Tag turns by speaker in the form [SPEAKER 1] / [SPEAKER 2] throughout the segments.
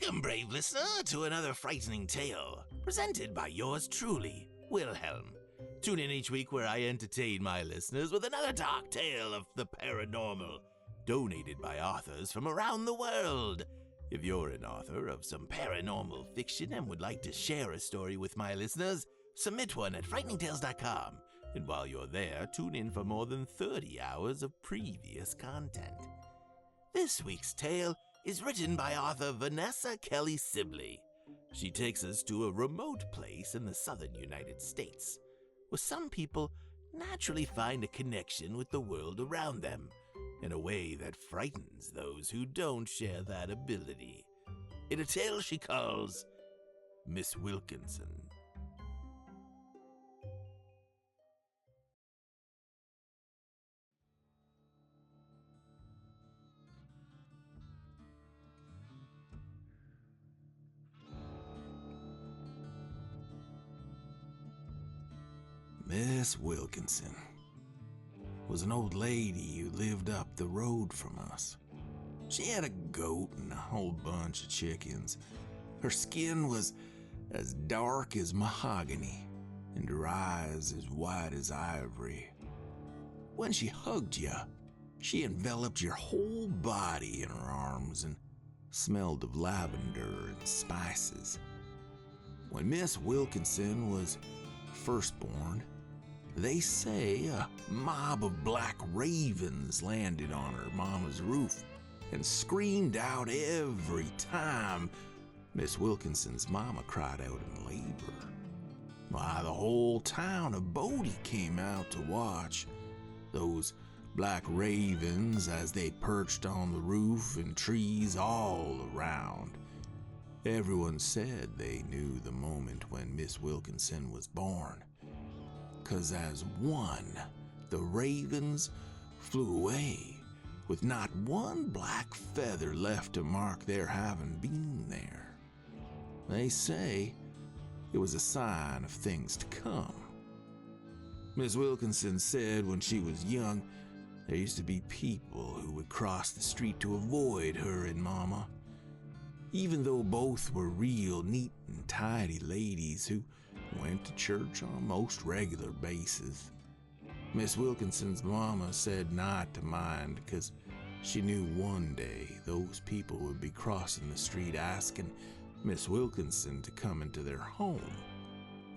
[SPEAKER 1] Welcome, brave listener, to another frightening tale, presented by yours truly, Wilhelm. Tune in each week where I entertain my listeners with another dark tale of the paranormal, donated by authors from around the world. If you're an author of some paranormal fiction and would like to share a story with my listeners, submit one at frighteningtales.com. And while you're there, tune in for more than 30 hours of previous content. This week's tale is written by author Vanessa Kelly Sibley. She takes us to a remote place in the southern United States, where some people naturally find a connection with the world around them in a way that frightens those who don't share that ability. In a tale she calls Miss Wilkinson. Miss Wilkinson was an old lady who lived up the road from us. She had a goat and a whole bunch of chickens. Her skin was as dark as mahogany, and her eyes as white as ivory. When she hugged you, she enveloped your whole body in her arms and smelled of lavender and spices. When Miss Wilkinson was first born, they say a mob of black ravens landed on her mama's roof and screamed out every time Miss Wilkinson's mama cried out in labor. Why, the whole town of Bodie came out to watch those black ravens as they perched on the roof and trees all around. Everyone said they knew the moment when Miss Wilkinson was born, 'cause as one, the ravens flew away with not one black feather left to mark their having been there. They say it was a sign of things to come. Miss Wilkinson said when she was young, there used to be people who would cross the street to avoid her and Mama, even though both were real neat and tidy ladies who went to church on a most regular basis. Miss Wilkinson's mama said not to mind because she knew one day those people would be crossing the street asking Miss Wilkinson to come into their home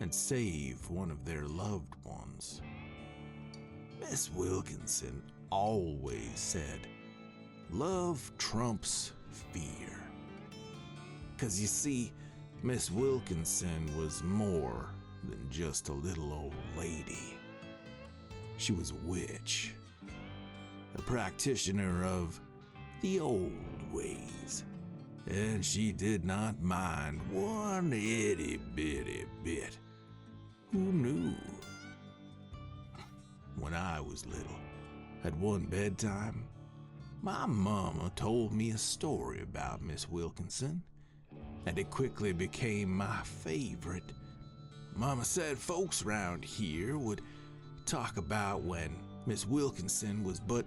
[SPEAKER 1] and save one of their loved ones. Miss Wilkinson always said, "Love trumps fear." 'Cause you see, Miss Wilkinson was more than just a little old lady. She was a witch, a practitioner of the old ways, and she did not mind one itty bitty bit. Who knew? When I was little, at one bedtime, my mama told me a story about Miss Wilkinson, and it quickly became my favorite. Mama said folks around here would talk about when Miss Wilkinson was but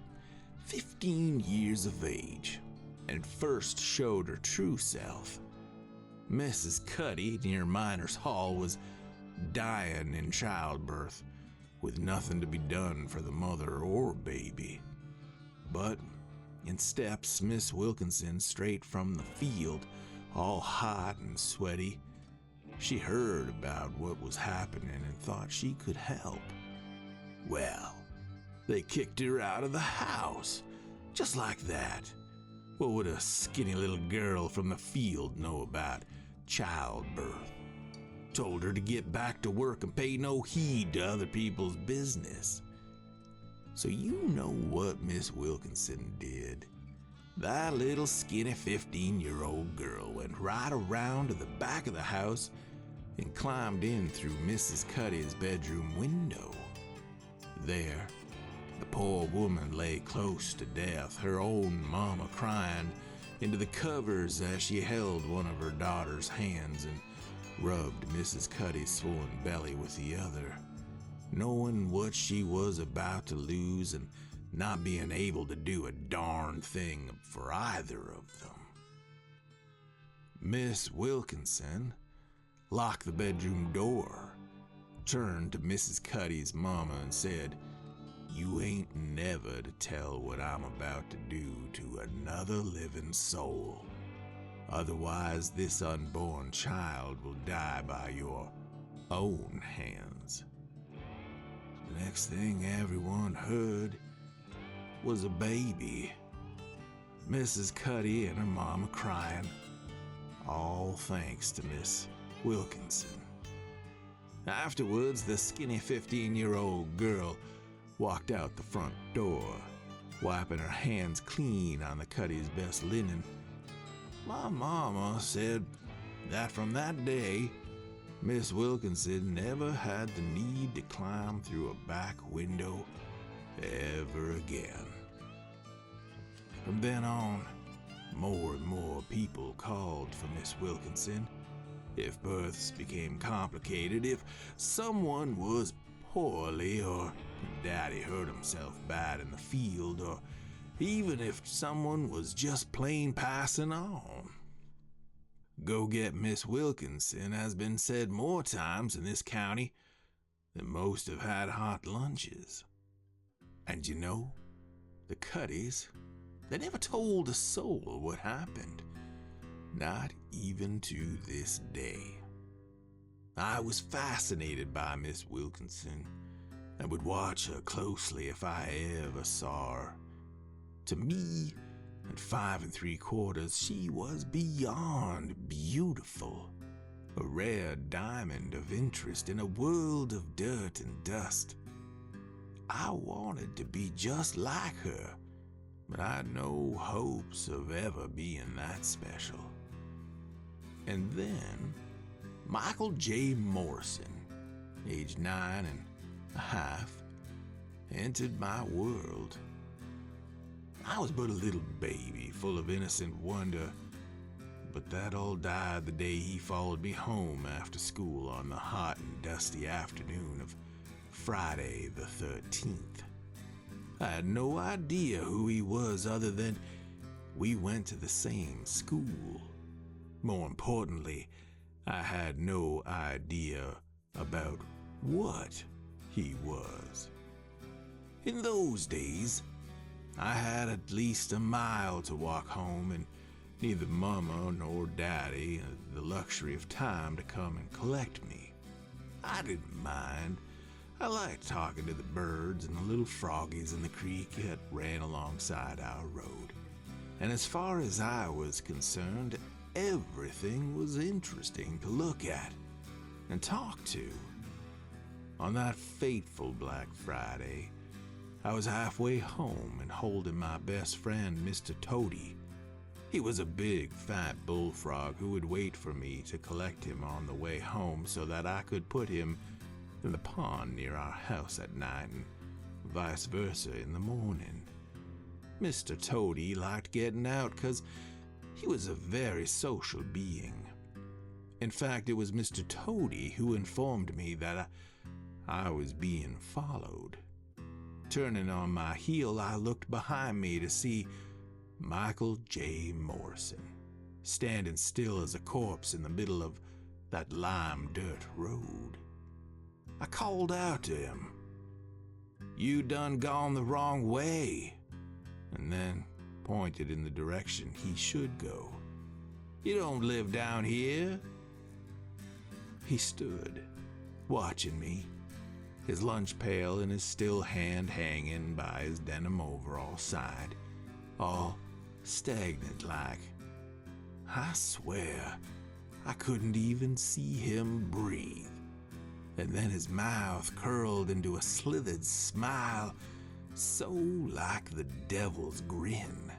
[SPEAKER 1] 15 years of age and first showed her true self. Mrs. Cuddy near Miners Hall was dying in childbirth, with nothing to be done for the mother or baby. But in steps Miss Wilkinson straight from the field, all hot and sweaty. She heard about what was happening and thought she could help. Well, they kicked her out of the house, just like that. What would a skinny little girl from the field know about childbirth? Told her to get back to work and pay no heed to other people's business. So you know what Miss Wilkinson did. That little skinny 15-year-old girl went right around to the back of the house and climbed in through Mrs. Cuddy's bedroom window. There, the poor woman lay close to death, her own mama crying into the covers as she held one of her daughter's hands and rubbed Mrs. Cuddy's swollen belly with the other, knowing what she was about to lose and not being able to do a darn thing for either of them. Miss Wilkinson locked the bedroom door, turned to Mrs. Cuddy's mama and said, "You ain't never to tell what I'm about to do to another living soul. Otherwise, this unborn child will die by your own hands." The next thing everyone heard was a baby. Mrs. Cuddy and her mama crying, all thanks to Miss Wilkinson. Afterwards, the skinny 15-year-old girl walked out the front door, wiping her hands clean on the Cuddy's best linen. My mama said that from that day, Miss Wilkinson never had the need to climb through a back window ever again. From then on, more and more people called for Miss Wilkinson. If births became complicated, if someone was poorly, or Daddy hurt himself bad in the field, or even if someone was just plain passing on. Go get Miss Wilkinson has been said more times in this county than most have had hot lunches. And you know, the Cuddys, they never told a soul what happened, not even to this day. I was fascinated by Miss Wilkinson and would watch her closely if I ever saw her. To me, at 5 3/4, she was beyond beautiful, a rare diamond of interest in a world of dirt and dust. I wanted to be just like her, but I had no hopes of ever being that special. And then Michael J. Morrison, age 9.5, entered my world. I was but a little baby, full of innocent wonder, but that all died the day he followed me home after school on the hot and dusty afternoon of Friday the 13th. I had no idea who he was other than we went to the same school. More importantly, I had no idea about what he was. In those days, I had at least a mile to walk home, and neither Mama nor Daddy had the luxury of time to come and collect me. I didn't mind. I liked talking to the birds and the little froggies in the creek that ran alongside our road. And as far as I was concerned, everything was interesting to look at and talk to. On that fateful Black Friday, I was halfway home and holding my best friend, Mr. Toady. He was a big, fat bullfrog who would wait for me to collect him on the way home so that I could put him in the pond near our house at night and vice versa in the morning. Mr. Toady liked getting out because he was a very social being. In fact, it was Mr. Toady who informed me that I was being followed. Turning on my heel, I looked behind me to see Michael J. Morrison, standing still as a corpse in the middle of that lime dirt road. I called out to him, "You done gone the wrong way," and then pointed in the direction he should go. "You don't live down here." He stood, watching me, his lunch pail in his still hand hanging by his denim overall side, all stagnant like. I swear I couldn't even see him breathe. And then his mouth curled into a slithered smile, so like the devil's grin.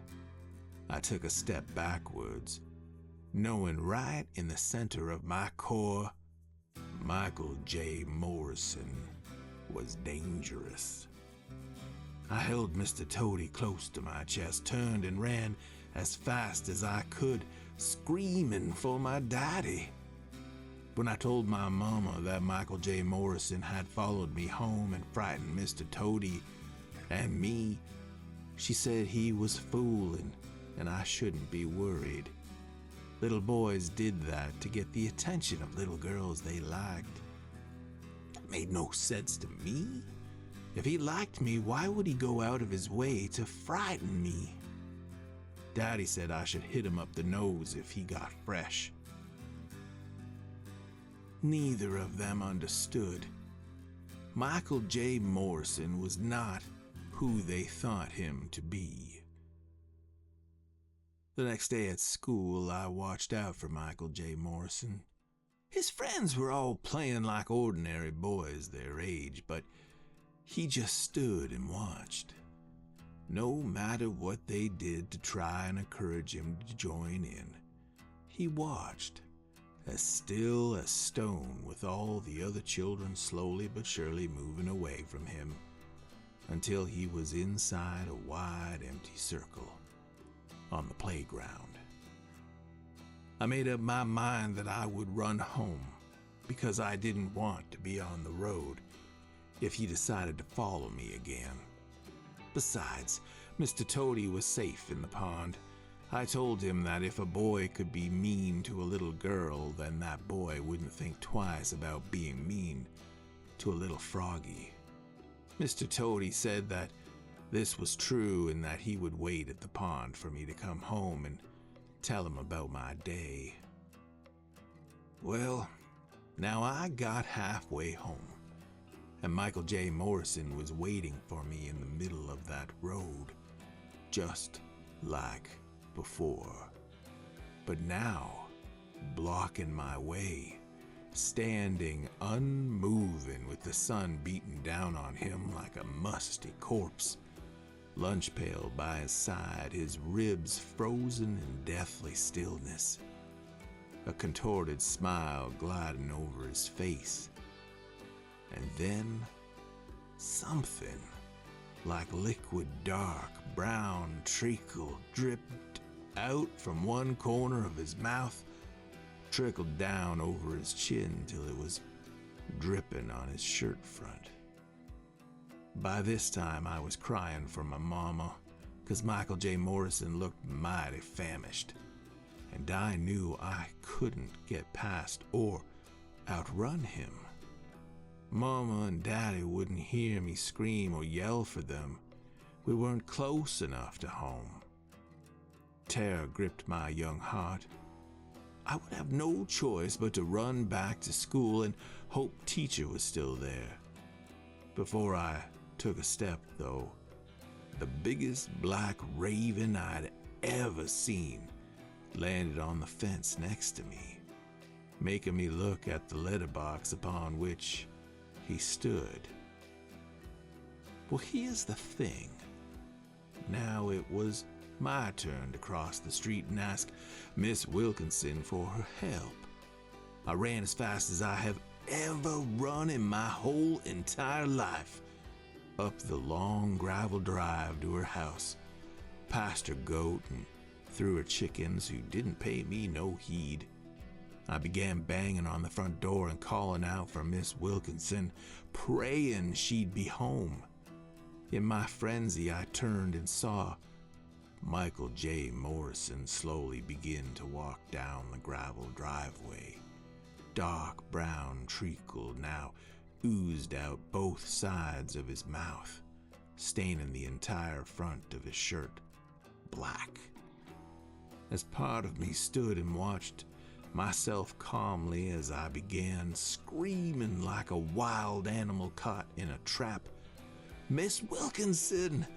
[SPEAKER 1] I took a step backwards, knowing right in the center of my core, Michael J. Morrison was dangerous. I held Mr. Toady close to my chest, turned and ran as fast as I could, screaming for my daddy. When I told my mama that Michael J. Morrison had followed me home and frightened Mr. Toady and me, she said he was fooling and I shouldn't be worried. Little boys did that to get the attention of little girls they liked. It made no sense to me. If he liked me, why would he go out of his way to frighten me? Daddy said I should hit him up the nose if he got fresh. Neither of them understood. Michael J. Morrison was not who they thought him to be. The next day at school, I watched out for Michael J. Morrison. His friends were all playing like ordinary boys their age, but he just stood and watched. No matter what they did to try and encourage him to join in, he watched, as still as stone, with all the other children slowly but surely moving away from him, until he was inside a wide empty circle on the playground. I made up my mind that I would run home because I didn't want to be on the road if he decided to follow me again. Besides, Mr. Toady was safe in the pond. I told him that if a boy could be mean to a little girl, then that boy wouldn't think twice about being mean to a little froggy. Mr. Toady said that this was true and that he would wait at the pond for me to come home and tell him about my day. Well, now I got halfway home, and Michael J. Morrison was waiting for me in the middle of that road, just like before. But now, blocking my way, standing unmoving with the sun beating down on him like a musty corpse, lunch pail by his side, his ribs frozen in deathly stillness, a contorted smile gliding over his face. And then something like liquid dark brown treacle dripped out from one corner of his mouth, trickled down over his chin till it was dripping on his shirt front. By this time I was crying for my mama, 'cause Michael J. Morrison looked mighty famished, and I knew I couldn't get past or outrun him. Mama and Daddy wouldn't hear me scream or yell for them. We weren't close enough to home. Terror gripped my young heart. I would have no choice but to run back to school and hope teacher was still there. Before I took a step, though, the biggest black raven I'd ever seen landed on the fence next to me, making me look at the letterbox upon which he stood. Well, here's the thing. Now it was my turn to cross the street and ask Miss Wilkinson for her help. I ran as fast as I have ever run in my whole entire life, up the long gravel drive to her house, past her goat and through her chickens who didn't pay me no heed. I began banging on the front door and calling out for Miss Wilkinson, praying she'd be home. In my frenzy, I turned and saw Michael J. Morrison slowly begin to walk down the gravel driveway. Dark brown treacle now oozed out both sides of his mouth, staining the entire front of his shirt black. As part of me stood and watched myself calmly as I began screaming like a wild animal caught in a trap. "Miss Wilkinson!"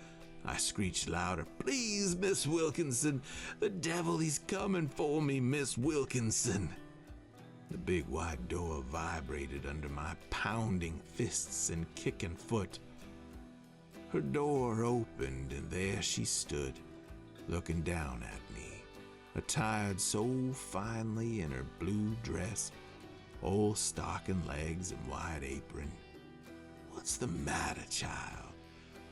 [SPEAKER 1] I screeched louder. "Please, Miss Wilkinson! The devil, he's coming for me, Miss Wilkinson!" The big white door vibrated under my pounding fists and kicking foot. Her door opened, and there she stood, looking down at me, attired so finely in her blue dress, old stocking legs and white apron. "What's the matter, child?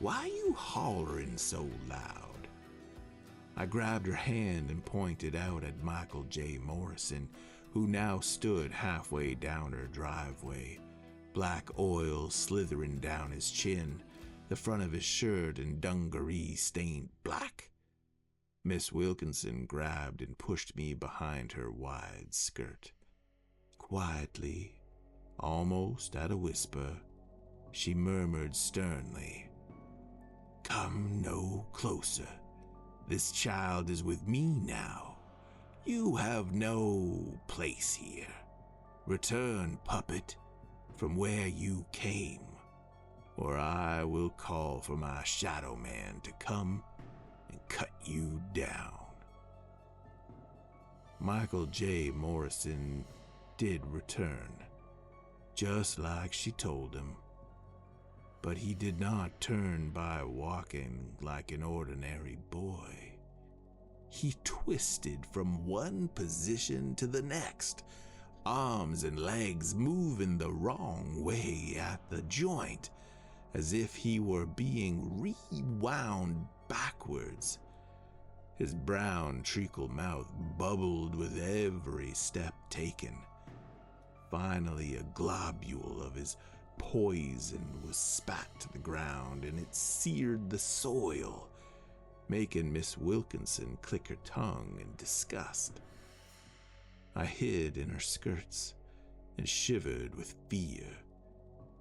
[SPEAKER 1] Why you hollering so loud?" I grabbed her hand and pointed out at Michael J. Morrison, who now stood halfway down her driveway, black oil slithering down his chin, the front of his shirt and dungaree stained black. Miss Wilkinson grabbed and pushed me behind her wide skirt. Quietly, almost at a whisper, she murmured sternly, "Come no closer. This child is with me now. You have no place here. Return, puppet, from where you came, or I will call for my shadow man to come and cut you down." Michael J. Morrison did return, just like she told him. But he did not turn by walking like an ordinary boy. He twisted from one position to the next, arms and legs moving the wrong way at the joint, as if he were being rewound backwards. His brown treacle mouth bubbled with every step taken. Finally, a globule of his poison was spat to the ground, and it seared the soil, making Miss Wilkinson click her tongue in disgust. I hid in her skirts and shivered with fear.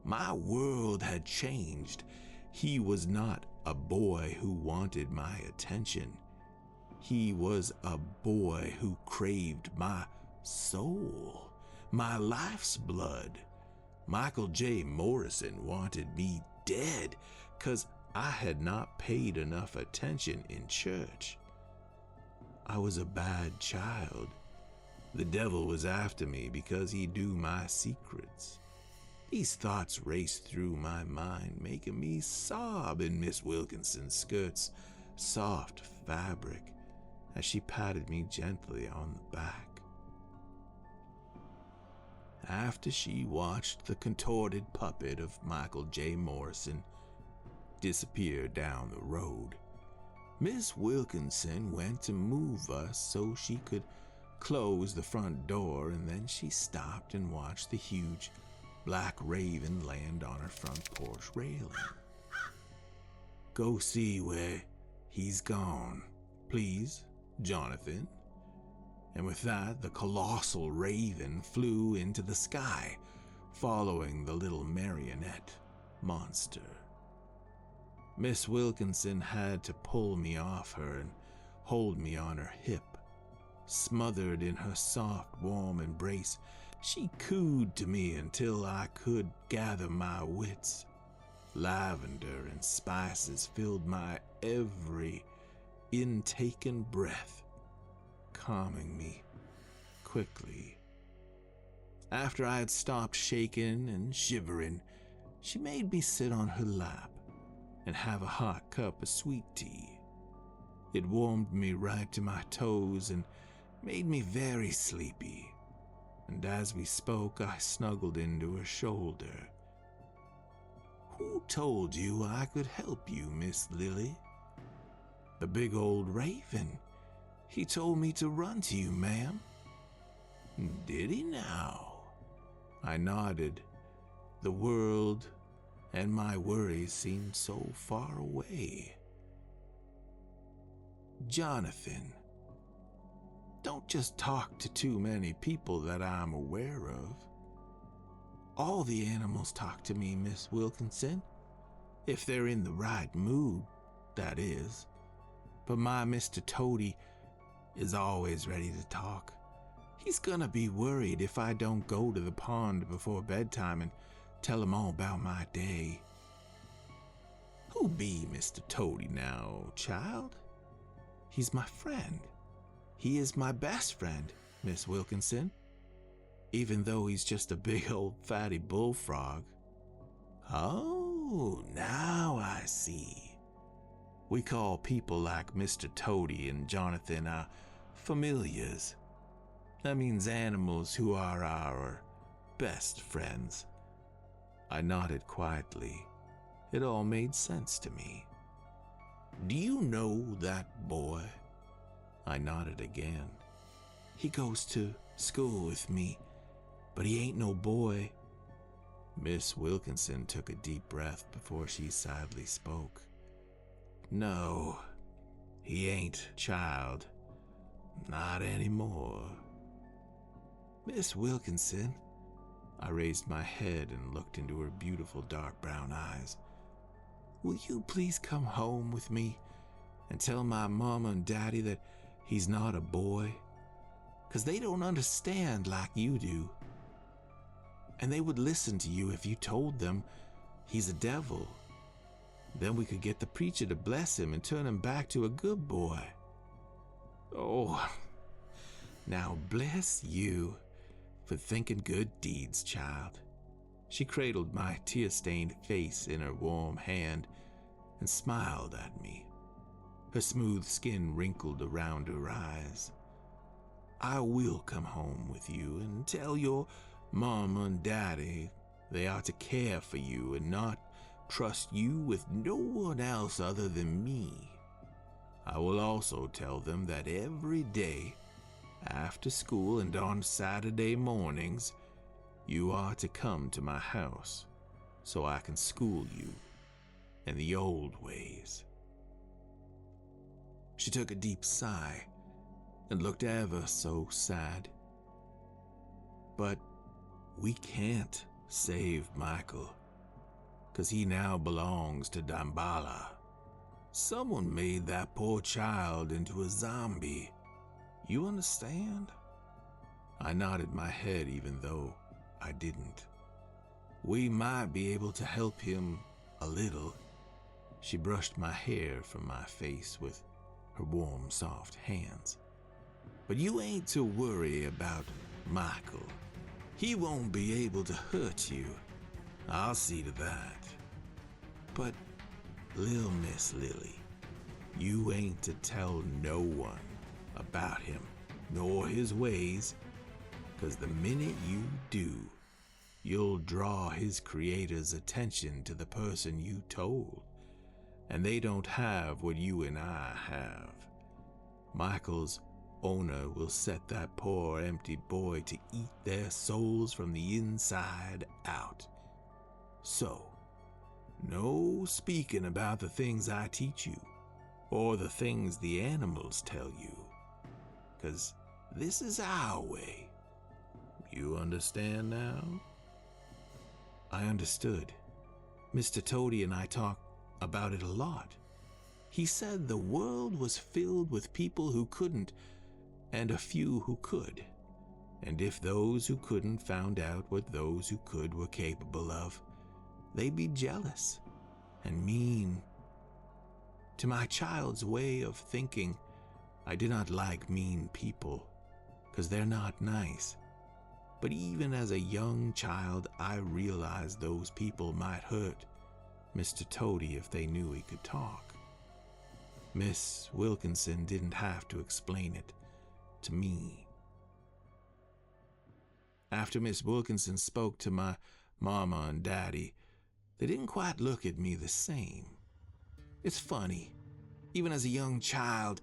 [SPEAKER 1] My world had changed. He was not a boy who wanted my attention. He was a boy who craved my soul, my life's blood. Michael J. Morrison wanted me dead 'cause I had not paid enough attention in church. I was a bad child. The devil was after me because he knew my secrets. These thoughts raced through my mind, making me sob in Miss Wilkinson's skirts' soft fabric as she patted me gently on the back. After she watched the contorted puppet of Michael J. Morrison disappear down the road, Miss Wilkinson went to move us so she could close the front door, and then she stopped and watched the huge black raven land on her front porch railing. "Go see where he's gone, please, Jonathan." And with that, the colossal raven flew into the sky, following the little marionette monster. Miss Wilkinson had to pull me off her and hold me on her hip. Smothered in her soft, warm embrace, she cooed to me until I could gather my wits. Lavender and spices filled my every intaken breath, calming me quickly. After I had stopped shaking and shivering, she made me sit on her lap and have a hot cup of sweet tea. It warmed me right to my toes and made me very sleepy, and as we spoke, I snuggled into her shoulder. "Who told you I could help you, Miss Lily?" "The big old raven. He told me to run to you, ma'am." "Did he now?" I nodded. The world and my worries seemed so far away. "Jonathan, don't just talk to too many people that I'm aware of." "All the animals talk to me, Miss Wilkinson. If they're in the right mood, that is. But my Mr. Toady is always ready to talk. He's gonna be worried if I don't go to the pond before bedtime and tell him all about my day." "Who be Mr. Toady now, child?" "He's my friend. He is my best friend, Miss Wilkinson, even though he's just a big old fatty bullfrog." "Oh, now I see. We call people like Mr. Toady and Jonathan our familiars. That means animals who are our best friends." I nodded quietly. It all made sense to me. "Do you know that boy?" I nodded again. "He goes to school with me, but he ain't no boy." Miss Wilkinson took a deep breath before she sadly spoke. "No, He ain't child. Not anymore. Miss Wilkinson. I raised my head and looked into her beautiful dark brown eyes. Will you please come home with me and tell my mama and daddy that he's not a boy? 'Cause they don't understand like you do. And they would listen to you if you told them he's a devil. Then we could get the preacher to bless him and turn him back to a good boy. Oh, now bless you for thinking good deeds, child. She cradled my tear-stained face in her warm hand and smiled at me. Her smooth skin wrinkled around her eyes. I will come home with you and tell your mama and daddy they are to care for you and not trust you with no one else other than me. I will also tell them that every day, after school and on Saturday mornings, you are to come to my house so I can school you in the old ways. She took a deep sigh and looked ever so sad. But we can't save Michael, 'cause he now belongs to Damballa. Someone made that poor child into a zombie. You understand? I nodded my head even though I didn't. We might be able to help him a little. She brushed my hair from my face with her warm, soft hands. But you ain't to worry about Michael. He won't be able to hurt you. I'll see to that. But, Lil Miss Lily, you ain't to tell no one about him nor his ways, 'cause the minute you do, you'll draw his creator's attention to the person you told, and they don't have what you and I have. Michael's owner will set that poor empty boy to eat their souls from the inside out. So, no speaking about the things I teach you, or the things the animals tell you, 'cause this is our way. You understand now? I understood. Mr. Toady and I talked about it a lot. He said the world was filled with people who couldn't, and a few who could. And if those who couldn't found out what those who could were capable of, they'd be jealous and mean. To my child's way of thinking, I did not like mean people, 'cause they're not nice. But even as a young child, I realized those people might hurt Mr. Toady if they knew he could talk. Miss Wilkinson didn't have to explain it to me. After Miss Wilkinson spoke to my mama and daddy, they didn't quite look at me the same. It's funny, even as a young child,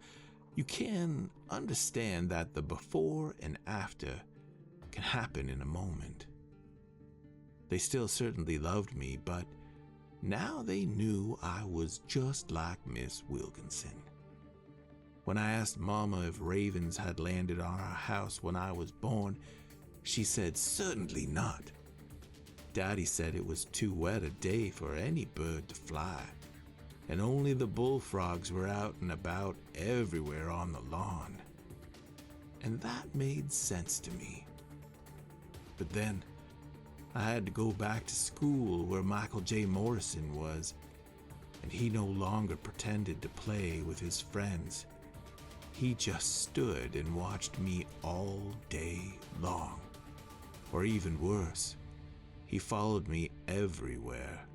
[SPEAKER 1] you can understand that the before and after can happen in a moment. They still certainly loved me, but now they knew I was just like Miss Wilkinson. When I asked Mama if ravens had landed on our house when I was born, she said certainly not. Daddy said it was too wet a day for any bird to fly, and only the bullfrogs were out and about everywhere on the lawn. And that made sense to me. But then I had to go back to school where Michael J. Morrison was, and he no longer pretended to play with his friends. He just stood and watched me all day long. Or even worse, he followed me everywhere.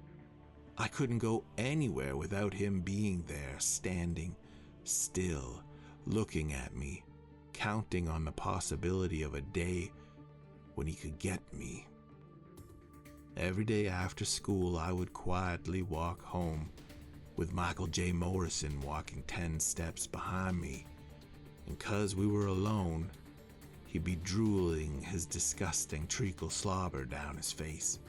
[SPEAKER 1] I couldn't go anywhere without him being there, standing still, looking at me, counting on the possibility of a day when he could get me. Every day after school, I would quietly walk home with Michael J. Morrison walking 10 steps behind me, and 'cause we were alone, he'd be drooling his disgusting treacle slobber down his face.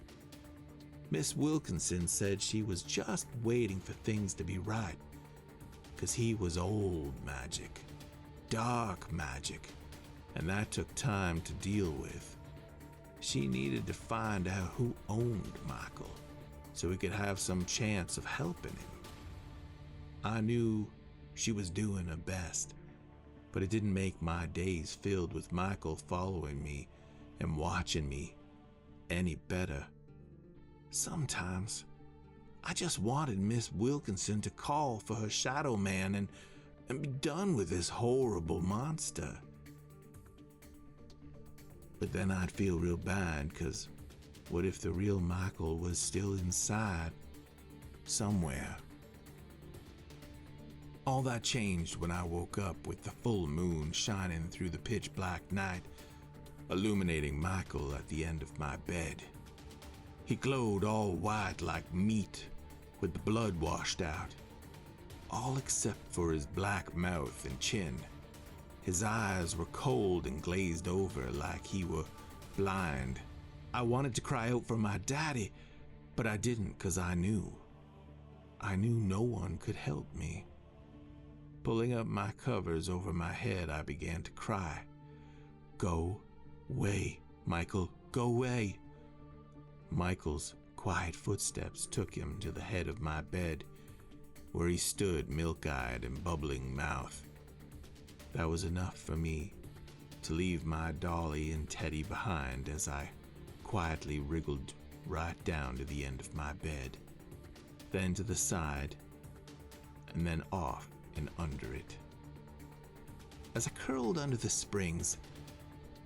[SPEAKER 1] Miss Wilkinson said she was just waiting for things to be right, 'cause he was old magic, dark magic, and that took time to deal with. She needed to find out who owned Michael so we could have some chance of helping him. I knew she was doing her best, but it didn't make my days filled with Michael following me and watching me any better. Sometimes I just wanted Miss Wilkinson to call for her shadow man and be done with this horrible monster. But then I'd feel real bad, 'cause what if the real Michael was still inside somewhere? All that changed when I woke up with the full moon shining through the pitch black night, illuminating Michael at the end of my bed. He glowed all white like meat, with the blood washed out, all except for his black mouth and chin. His eyes were cold and glazed over like he were blind. I wanted to cry out for my daddy, but I didn't, 'cause I knew no one could help me. Pulling up my covers over my head, I began to cry. Go away, Michael, go away. Michael's quiet footsteps took him to the head of my bed, where he stood milk-eyed and bubbling mouth. That was enough for me to leave my dolly and Teddy behind as I quietly wriggled right down to the end of my bed, then to the side, and then off and under it. As I curled under the springs,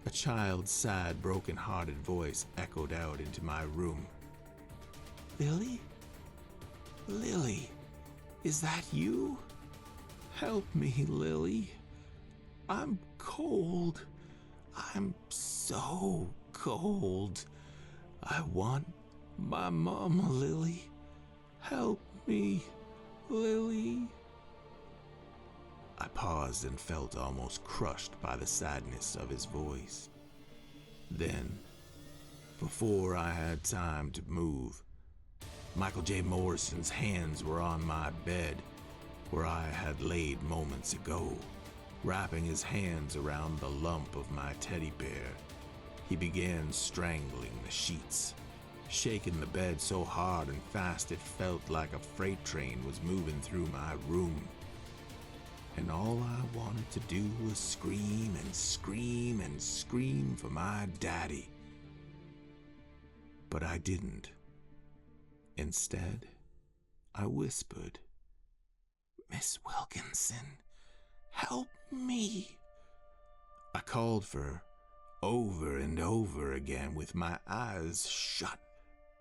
[SPEAKER 1] a child's sad, broken-hearted voice echoed out into my room. Lily? Lily, is that you? Help me, Lily. I'm cold. I'm so cold. I want my mama, Lily. Help me, Lily. I paused and felt almost crushed by the sadness of his voice. Then, before I had time to move, Michael J. Morrison's hands were on my bed, where I had laid moments ago. Wrapping his hands around the lump of my teddy bear, he began strangling the sheets, shaking the bed so hard and fast it felt like a freight train was moving through my room. And all I wanted to do was scream and scream and scream for my daddy. But I didn't. Instead, I whispered, Miss Wilkinson, help me. I called for her over and over again with my eyes shut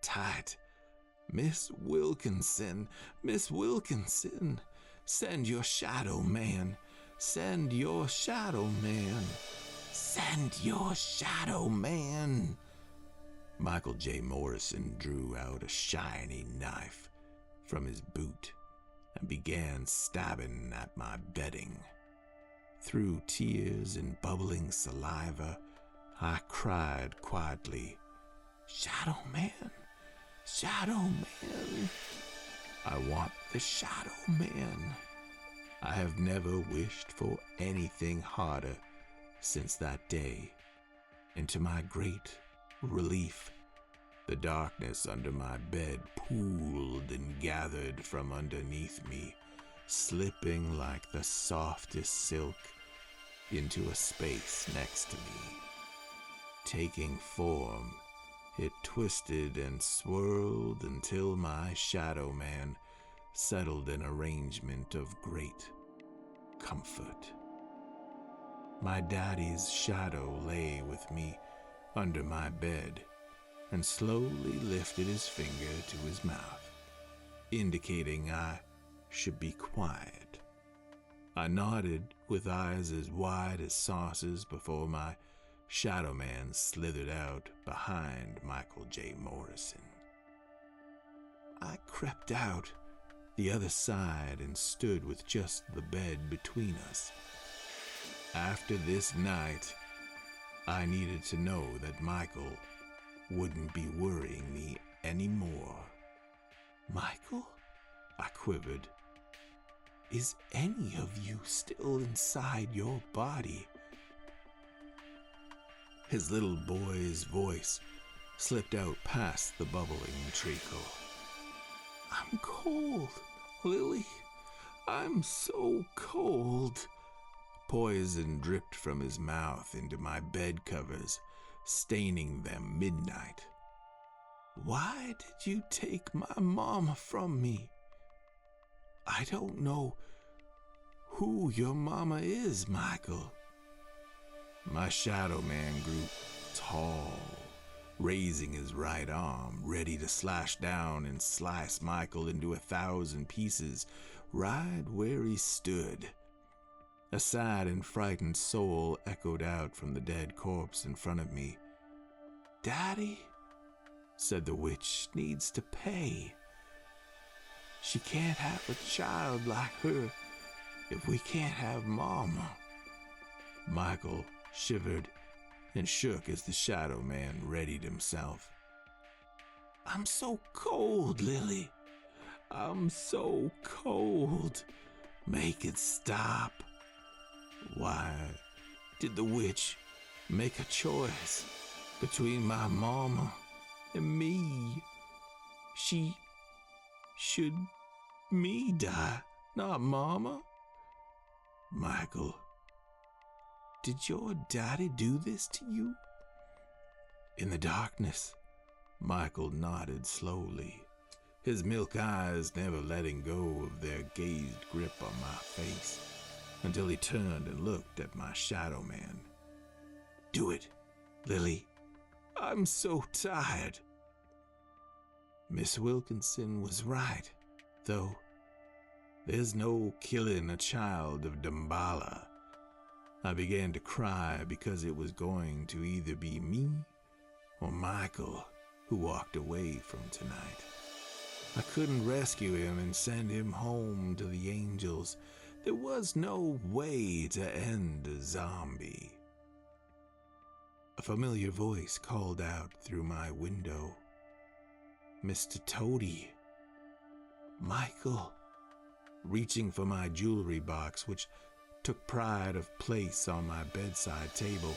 [SPEAKER 1] tight. Miss Wilkinson, Miss Wilkinson, send your shadow man, send your shadow man, send your shadow man. Michael J. Morrison drew out a shiny knife from his boot and began stabbing at my bedding. Through tears and bubbling saliva, I cried quietly, Shadow Man, Shadow Man. I want the Shadow Man. I have never wished for anything harder since that day, and to my great relief, the darkness under my bed pooled and gathered from underneath me, slipping like the softest silk into a space next to me. Taking form, it twisted and swirled until my shadow man settled an arrangement of great comfort. My daddy's shadow lay with me under my bed and slowly lifted his finger to his mouth, indicating I should be quiet. I nodded with eyes as wide as saucers before my shadow man slithered out behind Michael J. Morrison. I crept out the other side and stood with just the bed between us. After this night, I needed to know that Michael wouldn't be worrying me anymore. Michael? I quivered. Is any of you still inside your body? His little boy's voice slipped out past the bubbling treacle. I'm cold, Lily. I'm so cold. Poison dripped from his mouth into my bed covers, staining them midnight. Why did you take my mama from me? I don't know who your mama is, Michael. My shadow man grew tall, raising his right arm, ready to slash down and slice Michael into 1,000 pieces right where he stood. A sad and frightened soul echoed out from the dead corpse in front of me. Daddy, said the witch, needs to pay. She can't have a child like her if we can't have Mama. Michael shivered and shook as the shadow man readied himself. I'm so cold, Lily. I'm so cold. Make it stop. Why did the witch make a choice between my mama and me? Should me die, not mama? Michael, did your daddy do this to you? In the darkness, Michael nodded slowly, his milk eyes never letting go of their gazed grip on my face, until he turned and looked at my shadow man. Do it, Lily. I'm so tired. Miss Wilkinson was right, though. There's no killing a child of Damballa. I began to cry because it was going to either be me or Michael who walked away from tonight. I couldn't rescue him and send him home to the angels. There was no way to end a zombie. A familiar voice called out through my window. Mr. Toady. Michael. Reaching for my jewelry box, which took pride of place on my bedside table,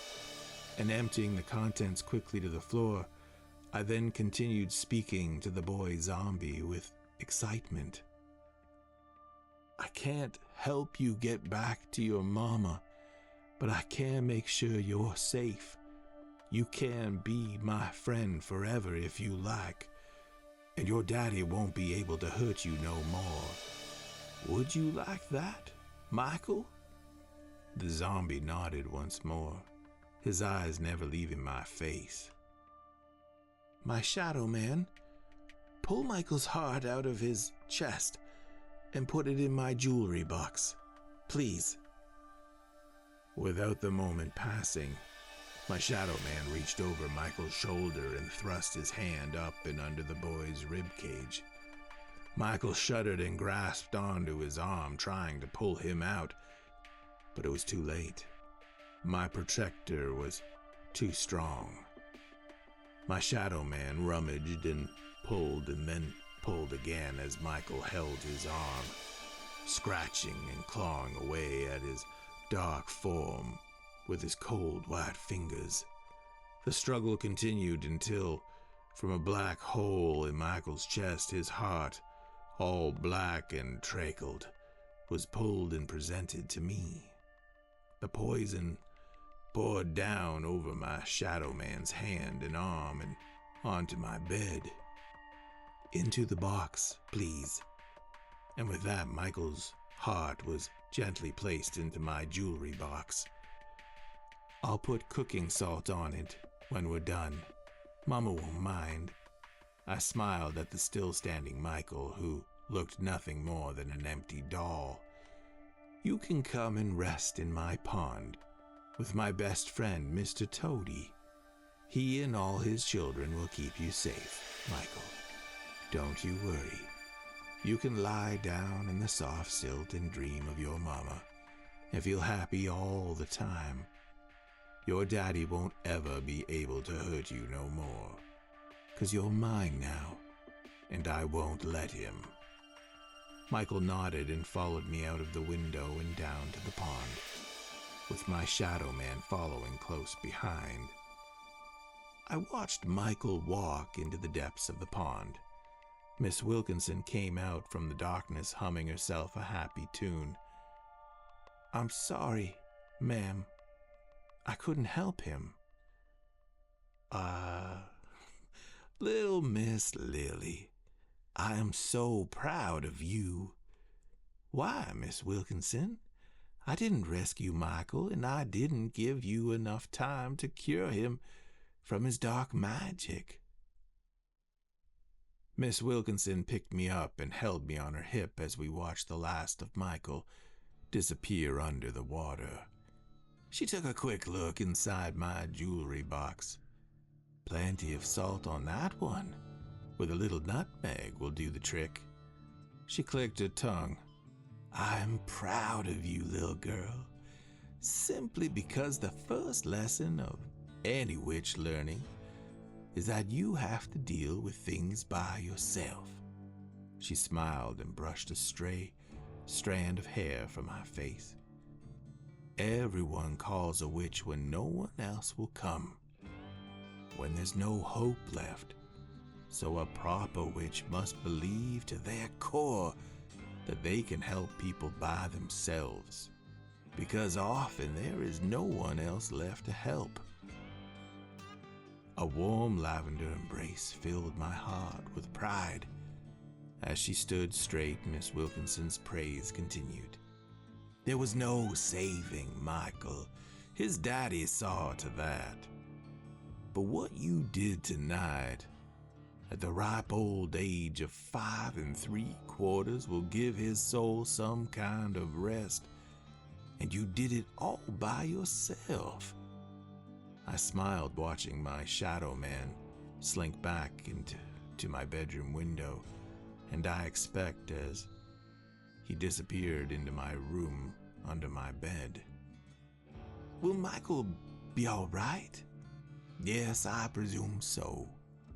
[SPEAKER 1] and emptying the contents quickly to the floor, I then continued speaking to the boy zombie with excitement. I can't help you get back to your mama, but I can make sure you're safe. You can be my friend forever if you like, and your daddy won't be able to hurt you no more. Would you like that, Michael? The zombie nodded once more, his eyes never leaving my face. My shadow man, pull Michael's heart out of his chest and put it in my jewelry box, please. Without the moment passing, my shadow man reached over Michael's shoulder and thrust his hand up and under the boy's ribcage. Michael shuddered and grasped onto his arm, trying to pull him out, but it was too late. My protector was too strong. My shadow man rummaged and then pulled again as Michael held his arm, scratching and clawing away at his dark form with his cold white fingers. The struggle continued until, from a black hole in Michael's chest, his heart, all black and trackled, was pulled and presented to me. The poison poured down over my shadow man's hand and arm and onto my bed. Into the box, please. And with that, Michael's heart was gently placed into my jewelry box. I'll put cooking salt on it when we're done. Mama won't mind. I smiled at the still-standing Michael, who looked nothing more than an empty doll. You can come and rest in my pond with my best friend, Mr. Toady. He and all his children will keep you safe, Michael. Don't you worry. You can lie down in the soft silt and dream of your mama and feel happy all the time. Your daddy won't ever be able to hurt you no more, 'cause you're mine now, and I won't let him. Michael nodded and followed me out of the window and down to the pond, with my shadow man following close behind. I watched Michael walk into the depths of the pond. Miss Wilkinson came out from the darkness humming herself a happy tune. "I'm sorry, ma'am. I couldn't help him." Little Miss Lily, I am so proud of you." "Why, Miss Wilkinson? I didn't rescue Michael, and I didn't give you enough time to cure him from his dark magic." Miss Wilkinson picked me up and held me on her hip as we watched the last of Michael disappear under the water. She took a quick look inside my jewelry box. "Plenty of salt on that one. With a little nutmeg will do the trick." She clicked her tongue. "I'm proud of you, little girl, simply because the first lesson of any witch learning is that you have to deal with things by yourself." She smiled and brushed a stray strand of hair from my face. "Everyone calls a witch when no one else will come, when there's no hope left. So a proper witch must believe to their core that they can help people by themselves, because often there is no one else left to help." A warm lavender embrace filled my heart with pride. As she stood straight, Miss Wilkinson's praise continued. "There was no saving Michael. His daddy saw to that. But what you did tonight, at the ripe old age of 5 3/4, will give his soul some kind of rest. And you did it all by yourself." I smiled, watching my shadow man slink back into my bedroom window, and I expect as he disappeared into my room under my bed. "Will Michael be all right?" "Yes, I presume so."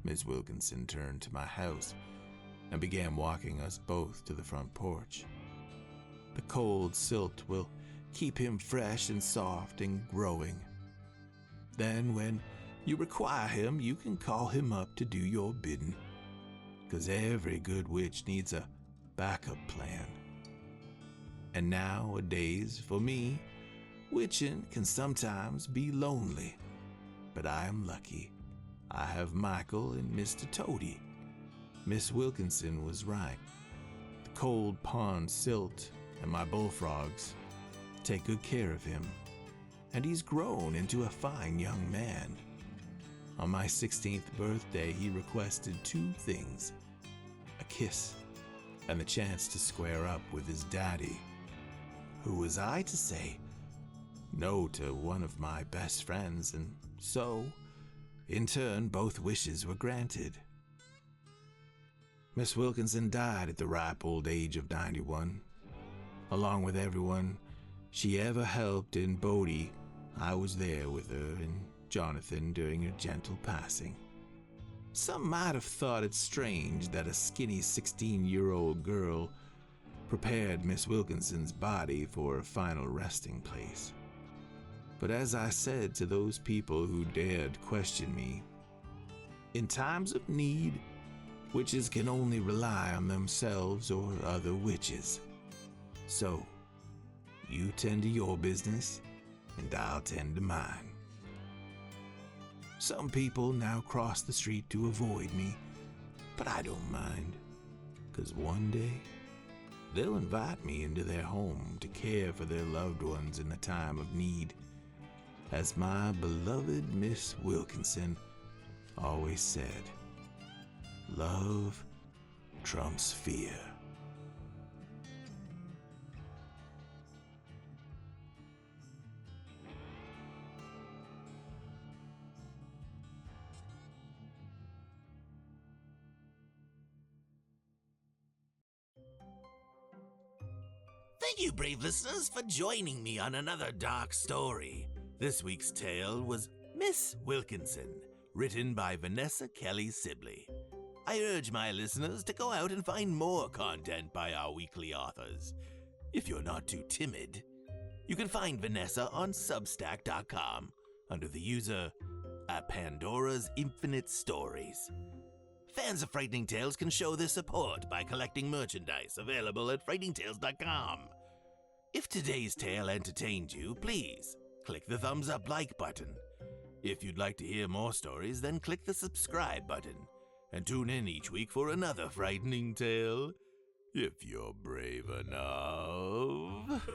[SPEAKER 1] Miss Wilkinson turned to my house and began walking us both to the front porch. "The cold silt will keep him fresh and soft and growing. Then when you require him, you can call him up to do your bidding, 'cause every good witch needs a backup plan. And nowadays, for me, witching can sometimes be lonely, but I am lucky. I have Michael and Mr. Toady." Miss Wilkinson was right. The cold pond silt and my bullfrogs take good care of him, and he's grown into a fine young man. On my 16th birthday, he requested 2 things: a kiss and the chance to square up with his daddy. Who was I to say no to one of my best friends? And so, in turn, both wishes were granted. Miss Wilkinson died at the ripe old age of 91. Along with everyone she ever helped in Bodie, I was there with her and Jonathan during her gentle passing. Some might have thought it strange that a skinny 16-year-old girl prepared Miss Wilkinson's body for a final resting place. But as I said to those people who dared question me, in times of need, witches can only rely on themselves or other witches. So, you tend to your business, and I'll tend to mine. Some people now cross the street to avoid me, but I don't mind, 'cause one day they'll invite me into their home to care for their loved ones in a time of need. As my beloved Miss Wilkinson always said, love trumps fear.
[SPEAKER 2] Thank you, brave listeners, for joining me on another dark story. This week's tale was Miss Wilkinson, written by Vanessa Kelly Sibley. I urge my listeners to go out and find more content by our weekly authors. If you're not too timid, you can find Vanessa on Substack.com under the user Pandora's Infinite Stories. Fans of Frightening Tales can show their support by collecting merchandise available at frighteningtales.com. If today's tale entertained you, please click the thumbs up like button. If you'd like to hear more stories, then click the subscribe button and tune in each week for another frightening tale, if you're brave enough.